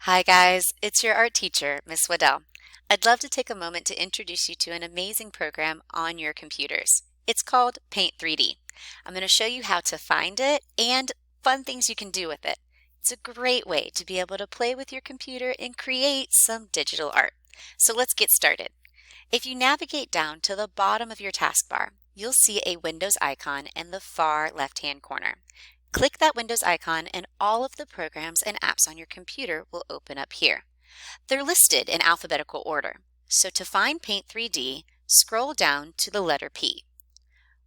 Hi guys, it's your art teacher, Miss Waddell. I'd love to take a moment to introduce you to an amazing program on your computers. It's called Paint 3D. I'm going to show you how to find it and fun things you can do with it. It's a great way to be able to play with your computer and create some digital art. So let's get started. If you navigate down to the bottom of your taskbar, you'll see a Windows icon in the far left-hand corner. Click that Windows icon and all of the programs and apps on your computer will open up here. They're listed in alphabetical order. So to find Paint 3D, scroll down to the letter P.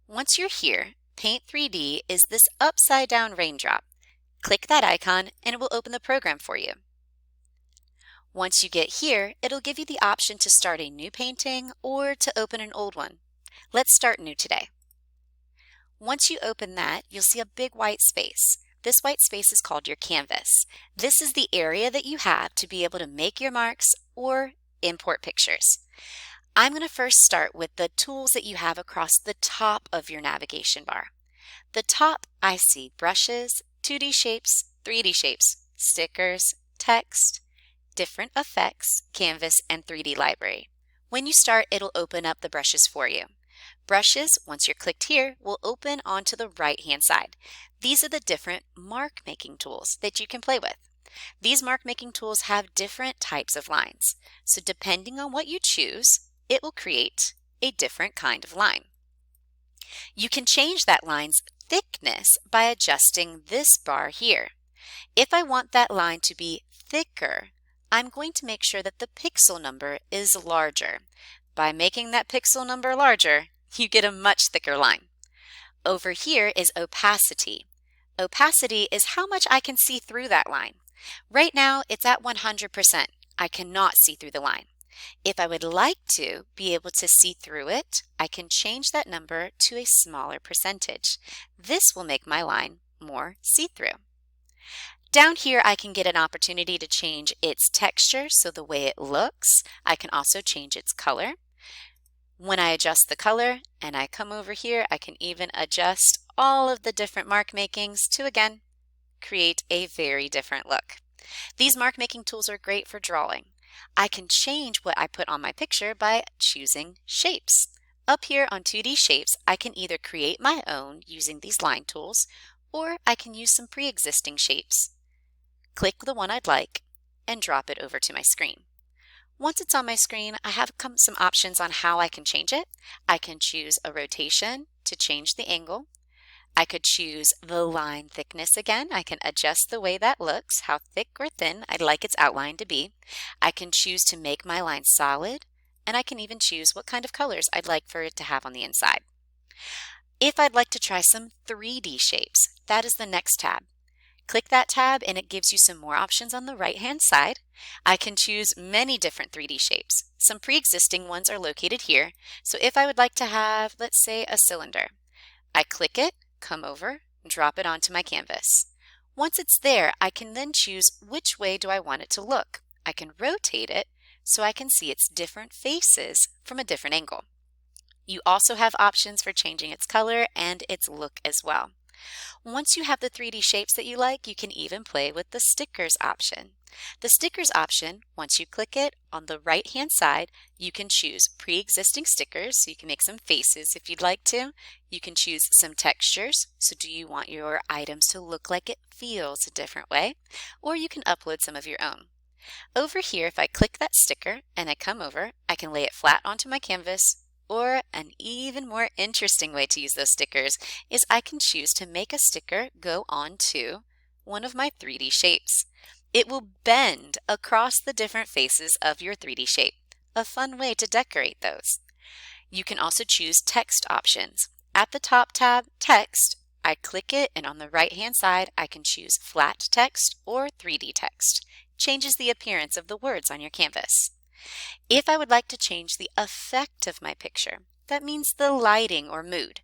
Once you're here, Paint 3D is this upside down raindrop. Click that icon and it will open the program for you. Once you get here, it'll give you the option to start a new painting or to open an old one. Let's start new today. Once you open that, you'll see a big white space. This white space is called your canvas. This is the area that you have to be able to make your marks or import pictures. I'm going to first start with the tools that you have across the top of your navigation bar. The top, I see brushes, 2D shapes, 3D shapes, stickers, text, different effects, canvas, and 3D library. When you start, it'll open up the brushes for you. Brushes, once you're clicked here, will open onto the right-hand side. These are the different mark-making tools that you can play with. These mark-making tools have different types of lines. So depending on what you choose, it will create a different kind of line. You can change that line's thickness by adjusting this bar here. If I want that line to be thicker, I'm going to make sure that the pixel number is larger. By making that pixel number larger, you get a much thicker line. Over here is opacity. Opacity is how much I can see through that line. Right now, it's at 100%. I cannot see through the line. If I would like to be able to see through it, I can change that number to a smaller percentage. This will make my line more see-through. Down here, I can get an opportunity to change its texture, so the way it looks. I can also change its color. When I adjust the color and I come over here, I can even adjust all of the different mark makings to, again, create a very different look. These mark making tools are great for drawing. I can change what I put on my picture by choosing shapes. Up here on 2D shapes, I can either create my own using these line tools, or I can use some pre-existing shapes. Click the one I'd like and drop it over to my screen. Once it's on my screen, I have some options on how I can change it. I can choose a rotation to change the angle. I could choose the line thickness again. I can adjust the way that looks, how thick or thin I'd like its outline to be. I can choose to make my line solid, and I can even choose what kind of colors I'd like for it to have on the inside. If I'd like to try some 3D shapes, that is the next tab. Click that tab and it gives you some more options on the right-hand side. I can choose many different 3D shapes. Some pre-existing ones are located here. So if I would like to have, let's say, a cylinder, I click it, come over, drop it onto my canvas. Once it's there, I can then choose which way do I want it to look. I can rotate it so I can see its different faces from a different angle. You also have options for changing its color and its look as well. Once you have the 3D shapes that you like, you can even play with the stickers option. The stickers option, once you click it, on the right-hand side, you can choose pre-existing stickers, so you can make some faces if you'd like to. You can choose some textures, so do you want your items to look like it feels a different way? Or you can upload some of your own. Over here, if I click that sticker and I come over, I can lay it flat onto my canvas. Or an even more interesting way to use those stickers is I can choose to make a sticker go onto one of my 3D shapes. It will bend across the different faces of your 3D shape. A fun way to decorate those. You can also choose text options. At the top tab, text, I click it and on the right-hand side, I can choose flat text or 3D text. Changes the appearance of the words on your canvas. If I would like to change the effect of my picture, that means the lighting or mood,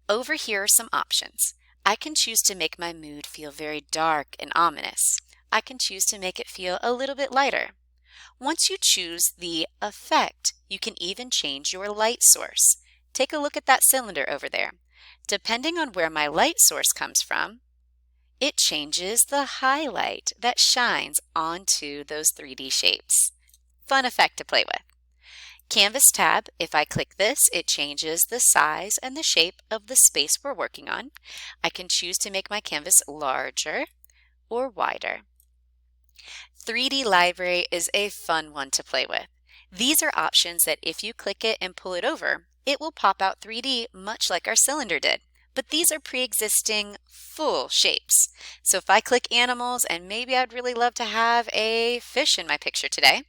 over here are some options. I can choose to make my mood feel very dark and ominous. I can choose to make it feel a little bit lighter. Once you choose the effect, you can even change your light source. Take a look at that cylinder over there. Depending on where my light source comes from, it changes the highlight that shines onto those 3D shapes. Fun effect to play with. Canvas tab, if I click this, it changes the size and the shape of the space we're working on. I can choose to make my canvas larger or wider. 3D Library is a fun one to play with. These are options that if you click it and pull it over, it will pop out 3D much like our cylinder did. But these are pre-existing full shapes. So if I click animals and maybe I'd really love to have a fish in my picture today,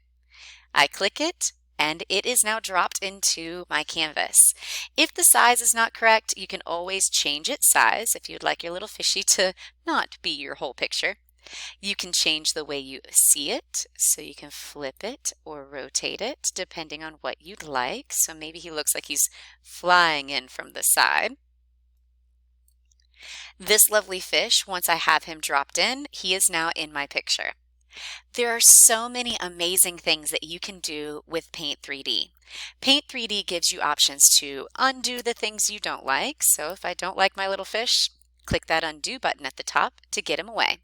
I click it and it is now dropped into my canvas. If the size is not correct, you can always change its size if you'd like your little fishy to not be your whole picture. You can change the way you see it, so you can flip it or rotate it depending on what you'd like. So maybe he looks like he's flying in from the side. This lovely fish, once I have him dropped in, he is now in my picture. There are so many amazing things that you can do with Paint 3D. Paint 3D gives you options to undo the things you don't like. So if I don't like my little fish, click that undo button at the top to get him away.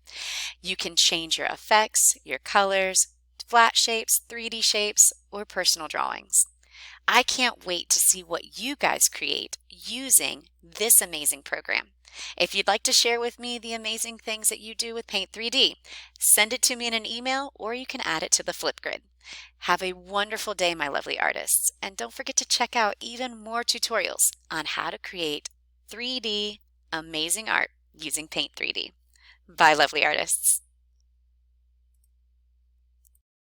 You can change your effects, your colors, flat shapes, 3D shapes, or personal drawings. I can't wait to see what you guys create using this amazing program. If you'd like to share with me the amazing things that you do with Paint 3D, send it to me in an email or you can add it to the Flipgrid. Have a wonderful day, my lovely artists, and don't forget to check out even more tutorials on how to create 3D amazing art using Paint 3D. Bye, lovely artists.